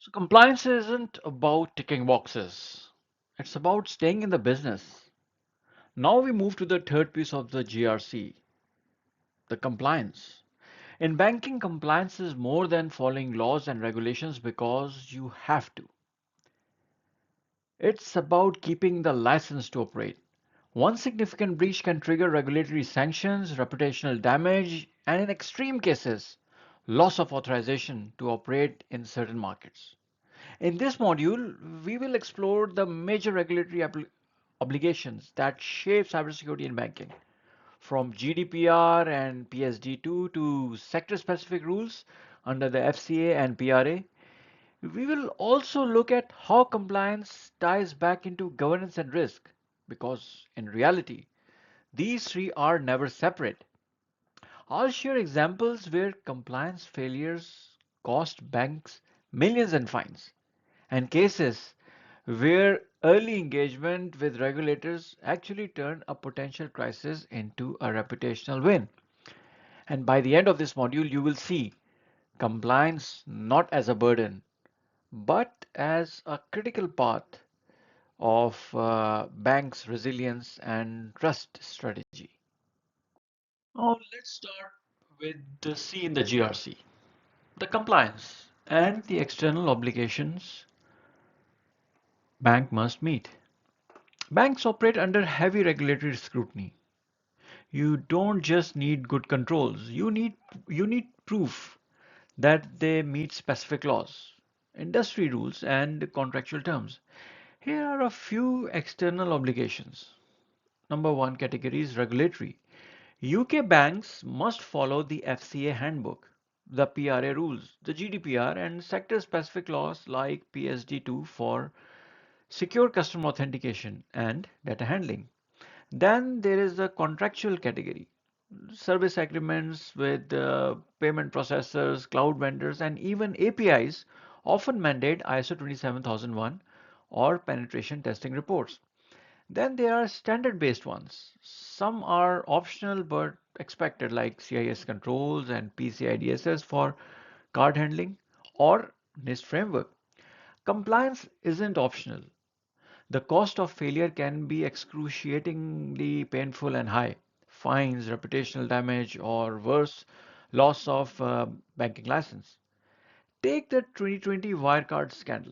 So compliance isn't about ticking boxes. It's about staying in the business. Now we move to the third piece of the GRC, the compliance. In banking, compliance is more than following laws and regulations because you have to. It's about keeping the license to operate. One significant breach can trigger regulatory sanctions, reputational damage, and in extreme cases, loss of authorization to operate in certain markets. In this module, we will explore the major regulatory obligations that shape cybersecurity in banking, from GDPR and PSD2 to sector-specific rules under the FCA and PRA. We will also look at how compliance ties back into governance and risk, because in reality, these three are never separate. I'll share examples where compliance failures cost banks millions in fines, and cases where early engagement with regulators actually turned a potential crisis into a reputational win. And by the end of this module, you will see compliance not as a burden, but as a critical part of banks' resilience and trust strategy. Now, let's start with the C in the GRC, the compliance and the external obligations bank must meet. Banks operate under heavy regulatory scrutiny. You don't just need good controls, you need proof that they meet specific laws, industry rules, and contractual terms. Here are a few external obligations. Number one category is regulatory. UK banks must follow the FCA handbook, the PRA rules, the GDPR, and sector specific laws like PSD2 for secure customer authentication and data handling. Then there is the contractual category. Service agreements with payment processors, cloud vendors, and even APIs often mandate ISO 27001 or penetration testing reports. Then there are standard-based ones. Some are optional but expected, like CIS controls and PCI DSS for card handling or NIST framework. Compliance isn't optional. The cost of failure can be excruciatingly painful and high. Fines, reputational damage, or worse, loss of banking license. Take the 2020 Wirecard scandal.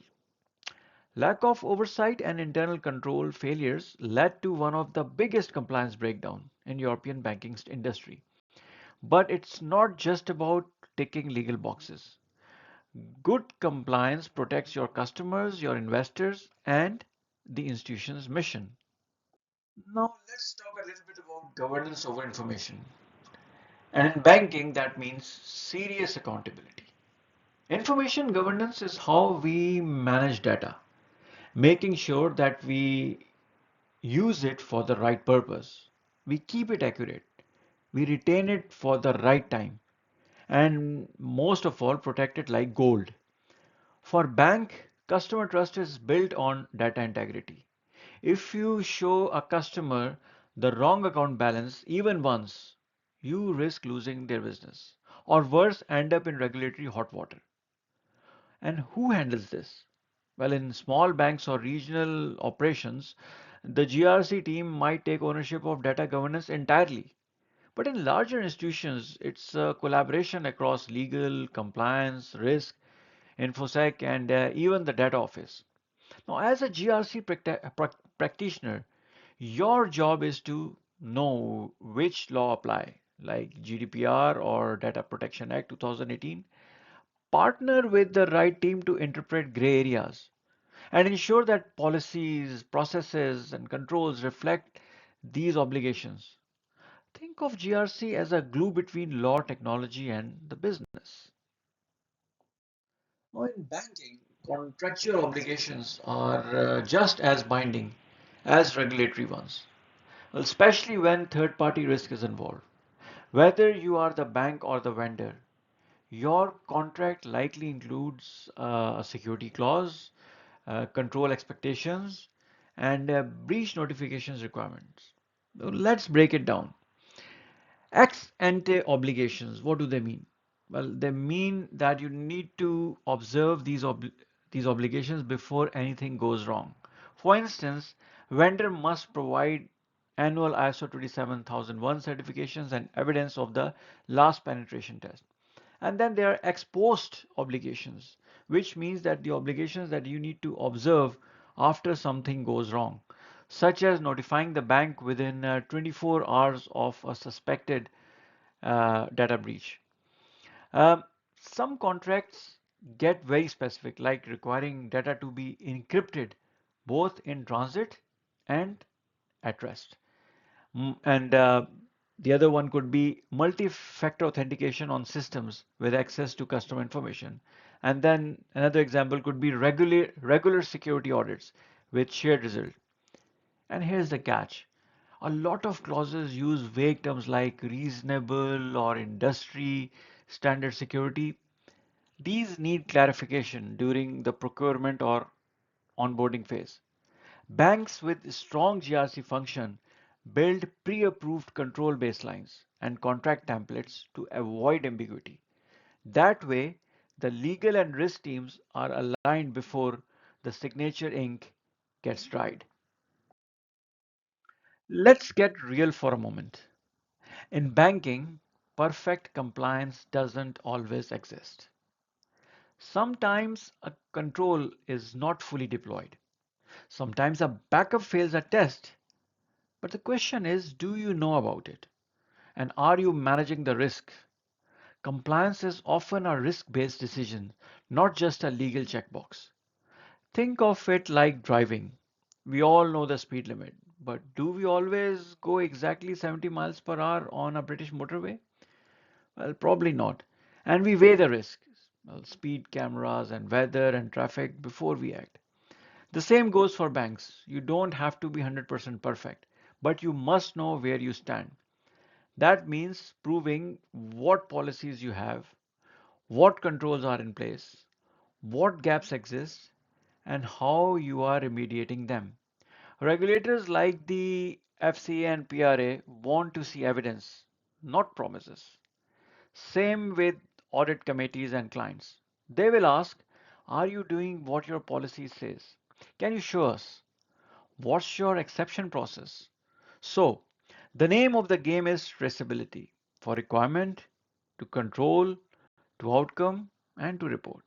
Lack of oversight and internal control failures led to one of the biggest compliance breakdown in European banking industry. But it's not just about ticking legal boxes. Good compliance protects your customers, your investors, and the institution's mission. Now let's talk a little bit about governance over information. And in banking, that means serious accountability. Information governance is how we manage data, making sure that we use it for the right purpose. We keep it accurate. We retain it for the right time. And most of all, protect it like gold. For bank, customer trust is built on data integrity. If you show a customer the wrong account balance even once, you risk losing their business. Or worse, end up in regulatory hot water. And who handles this? Well, in small banks or regional operations, the GRC team might take ownership of data governance entirely. But in larger institutions, it's a collaboration across legal, compliance, risk, infosec, and even the data office. Now, as a GRC practitioner, your job is to know which law apply, like GDPR or Data Protection Act 2018. Partner with the right team to interpret gray areas and ensure that policies, processes, and controls reflect these obligations. Think of GRC as a glue between law, technology, and the business. Now, in banking, contractual obligations are just as binding as regulatory ones, well, especially when third party risk is involved. Whether you are the bank or the vendor, your contract likely includes a security clause, control expectations, and breach notifications requirements. So let's break it down. Ex ante obligations, what do they mean? Well, they mean that you need to observe these obligations before anything goes wrong. For instance, vendor must provide annual ISO 27001 certifications and evidence of the last penetration test. And then there are ex post obligations, which means that the obligations that you need to observe after something goes wrong, such as notifying the bank within 24 hours of a suspected data breach. Um, some contracts get very specific, like requiring data to be encrypted both in transit and at rest. And the other one could be multi-factor authentication on systems with access to customer information. And then another example could be regular security audits with shared result. And here's the catch. A lot of clauses use vague terms like reasonable or industry standard security. These need clarification during the procurement or onboarding phase. Banks with strong GRC function build pre-approved control baselines and contract templates to avoid ambiguity. That way, the legal and risk teams are aligned before the signature ink gets dried. Let's get real for a moment. In banking, perfect compliance doesn't always exist. Sometimes a control is not fully deployed. Sometimes a backup fails a test. But the question is, do you know about it? And are you managing the risk? Compliance is often a risk-based decision, not just a legal checkbox. Think of it like driving. We all know the speed limit, but do we always go exactly 70 miles per hour on a British motorway? Well, probably not. And we weigh the risks, well, speed cameras and weather and traffic before we act. The same goes for banks. You don't have to be 100% perfect, but you must know where you stand. That means proving what policies you have, what controls are in place, what gaps exist, and how you are remediating them. Regulators like the FCA and PRA want to see evidence, not promises. Same with audit committees and clients. They will ask, are you doing what your policy says? Can you show us? What's your exception process? So, the name of the game is traceability for requirement, to control, to outcome, and to report.